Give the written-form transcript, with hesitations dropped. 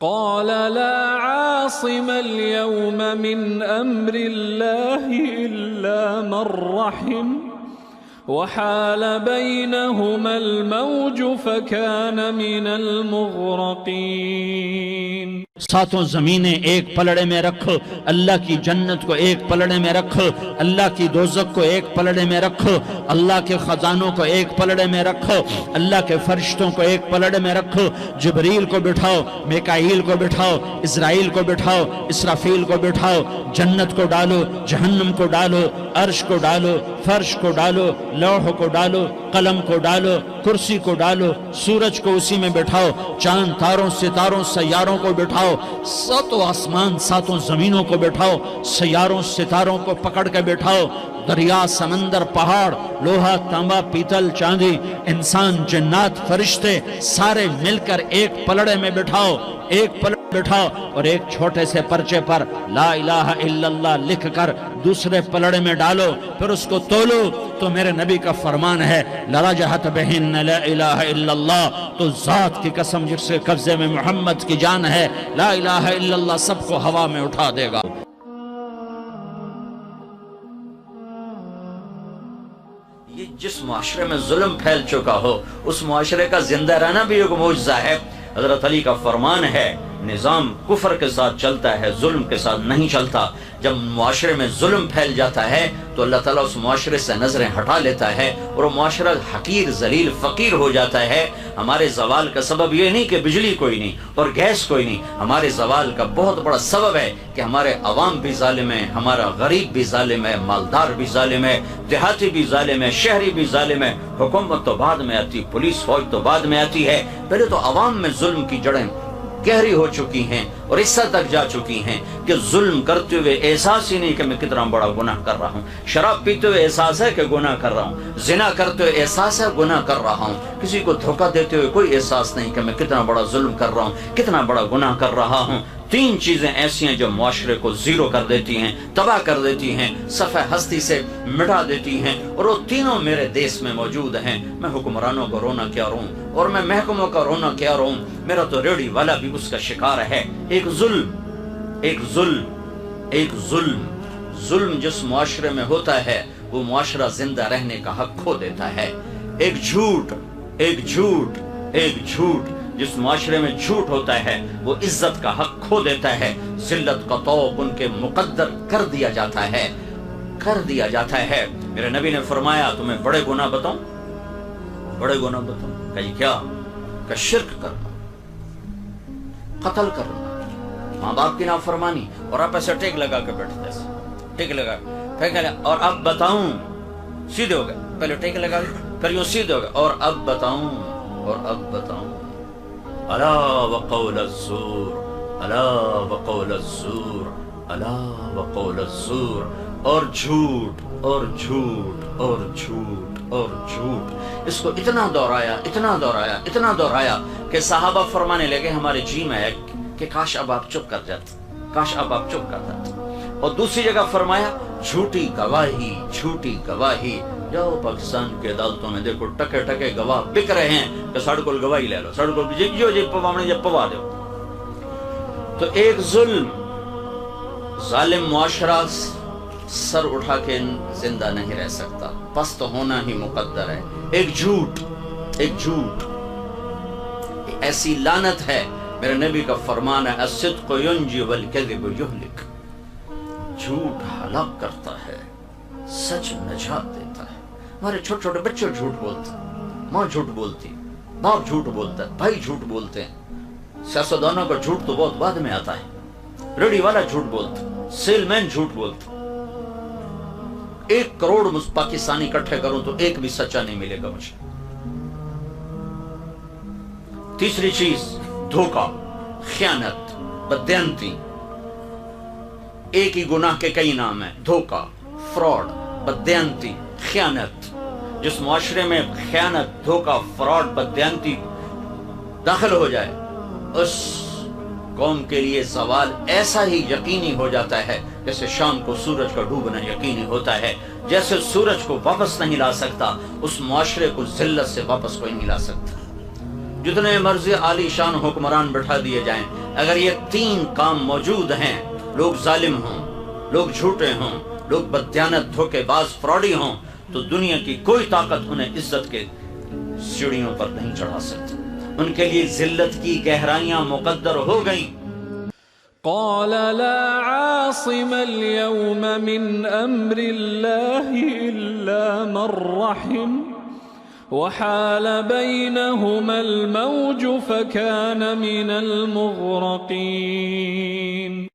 قال لا عاصم اليوم من أمر الله إلا من رحم وحال بينهما الموج فكان من المغرقين۔ ساتوں زمینیں ایک پلڑے میں رکھ، اللہ کی جنت کو ایک پلڑے میں رکھ، اللہ کی دوزخ کو ایک پلڑے میں رکھ، اللہ کے خزانوں کو ایک پلڑے میں رکھ، اللہ کے فرشتوں کو ایک پلڑے میں رکھ، جبریل کو بٹھاؤ، میکائیل کو بٹھاؤ، اسرائیل کو بٹھاؤ، اسرافیل کو بٹھاؤ، جنت کو ڈالو، جہنم کو ڈالو، عرش کو ڈالو، فرش کو ڈالو، لوح کو ڈالو، قلم کو ڈالو، کرسی کو ڈالو، سورج کو اسی میں بٹھاؤ، چاند تاروں ستاروں سیاروں کو بٹھاؤ، ساتوں آسمان ساتوں زمینوں کو بٹھاؤ، سیاروں ستاروں کو پکڑ کے بٹھاؤ، دریا سمندر پہاڑ لوہا تانبا پیتل چاندی انسان جنات فرشتے سارے مل کر ایک پلڑے میں بٹھاؤ، ایک پلڑے بٹھاؤ، اور ایک چھوٹے سے پرچے پر لا الہ الا اللہ لکھ کر دوسرے پلڑے میں ڈالو، پھر اس کو تولو تو میرے نبی کا فرمان ہے لرجحت بہن لا الہ الا اللہ، تو ذات کی قسم جس کے قبضے میں محمد کی جان ہے، لا الہ الا اللہ سب کو ہوا میں اٹھا دے گا۔ یہ جس معاشرے میں ظلم پھیل چکا ہو اس معاشرے کا زندہ رہنا بھی ایک معجزہ ہے۔ حضرت علی کا فرمان ہے نظام کفر کے ساتھ چلتا ہے، ظلم کے ساتھ نہیں چلتا۔ جب معاشرے میں ظلم پھیل جاتا ہے تو اللہ تعالیٰ اس معاشرے سے نظریں ہٹا لیتا ہے اور وہ معاشرہ حقیر ذلیل فقیر ہو جاتا ہے۔ ہمارے زوال کا سبب یہ نہیں کہ بجلی کوئی نہیں اور گیس کوئی نہیں، ہمارے زوال کا بہت بڑا سبب ہے کہ ہمارے عوام بھی ظالم ہے، ہمارا غریب بھی ظالم ہے، مالدار بھی ظالم ہے، دیہاتی بھی ظالم ہے، شہری بھی ظالم ہے۔ حکومت تو بعد میں آتی، پولیس فوج تو بعد میں آتی ہے، پہلے تو عوام میں ظلم کی جڑیں گہری ہو چکی ہیں اور اس حد تک جا چکی ہیں کہ ظلم کرتے ہوئے احساس ہی نہیں کہ میں کتنا بڑا گناہ کر رہا ہوں، شراب پیتے ہوئے احساس ہے کہ گناہ کر رہا ہوں، زنا کرتے ہوئے احساس ہے گناہ کر رہا ہوں، کسی کو دھوکہ دیتے ہوئے کوئی احساس نہیں کہ میں کتنا بڑا ظلم کر رہا ہوں، کتنا بڑا گناہ کر رہا ہوں۔ تین چیزیں ایسی ہیں جو معاشرے کو زیرو کر دیتی ہیں، تباہ کر دیتی ہیں، صفحہ ہستی سے مٹا دیتی ہیں، اور وہ تینوں میرے دیس میں موجود ہیں۔ میں حکمرانوں کو رونا کیا روں اور میں محکموں کا رونا کیا روں، میرا تو ریڑھی والا بھی اس کا شکار ہے۔ ایک ظلم ظلم جس معاشرے میں ہوتا ہے وہ معاشرہ زندہ رہنے کا حق کھو دیتا ہے۔ ایک جھوٹ جس معاشرے میں جھوٹ ہوتا ہے وہ عزت کا حق کھو دیتا ہے، ذلت کا طوق ان کے مقدر کر دیا جاتا ہے۔ میرے نبی نے فرمایا تمہیں بڑے گناہ بتاؤں؟ کہا کیا؟ کہ شرک کرنا، قتل کرنا، ماں باپ کی نافرمانی، اور آپ ایسے ٹیک لگا کے بیٹھتے ہیں، ٹیک لگا اور اب بتاؤں، سیدھے ہو گئے، پہلے ٹیک لگا پھر یوں سیدھے ہو گئے، اور اب بتاؤں الا وقول الزور، اور جھوٹ، اس کو اتنا دہرایا کہ صحابہ فرمانے لگے ہمارے جی میں ہے کہ کاش اب آپ چپ کر جاتے۔ اور دوسری جگہ فرمایا جھوٹی گواہی، جاؤ پاکستان کے عدالتوں میں دیکھو ٹکے گواہ بک رہے ہیں کہ ساڑھ کو گواہی لے لو، ساڑھ کو پوا دو۔ تو ایک ظالم معاشرہ سر اٹھا کے زندہ نہیں رہ سکتا، پست ہونا ہی مقدر ہے۔ ایک جھوٹ ایسی لعنت ہے، میرے نبی کا فرمان ہے الصدق ینجی والکذب یہلک، جھوٹ ہلاک کرتا ہے، سچ نجات دیتا ہے۔ ہمارے چھوٹے چھوٹے بچے جھوٹ بولتے، ماں جھوٹ بولتی، باپ جھوٹ بولتا ہے، بھائی جھوٹ بولتے ہیں۔ سیاستدانوں کا جھوٹ تو بہت بعد میں آتا ہے، ریڑھی والا جھوٹ بولتا، سیل مین جھوٹ بولتا۔ 1 کروڑ پاکستانی اکٹھے کروں تو ایک بھی سچا نہیں ملے گا مجھے۔ تیسری چیز دھوکہ، خیانت، بددیانتی، ایک ہی گناہ کے کئی نام ہیں، دھوکہ، فراڈ، بددیانتی، خیانت۔ جس معاشرے میں خیانت، دھوکہ، فراڈ، بددیانتی داخل ہو جائے اس قوم کے لیے زوال ایسا ہی یقینی ہو جاتا ہے جیسے شام کو سورج کا ڈوبنا یقینی ہوتا ہے۔ جیسے سورج کو واپس نہیں لا سکتا اس معاشرے کو ذلت سے واپس کوئی نہیں لا سکتا۔ جتنے مرضی عالی شان حکمران بٹھا دیے جائیں، اگر یہ تین کام موجود ہیں، لوگ ظالم ہوں، لوگ جھوٹے ہوں، لوگ بددیانت دھوکے باز فراڈی ہوں، تو دنیا کی کوئی طاقت انہیں عزت کے سیڑھیوں پر نہیں چڑھا سکتی، ان کے لیے ذلت کی گہرائیاں مقدر ہو گئیں۔ قال لا عاصم اليوم من امر الله الا من رحم وحال بينهما الموج فكان من المغرقين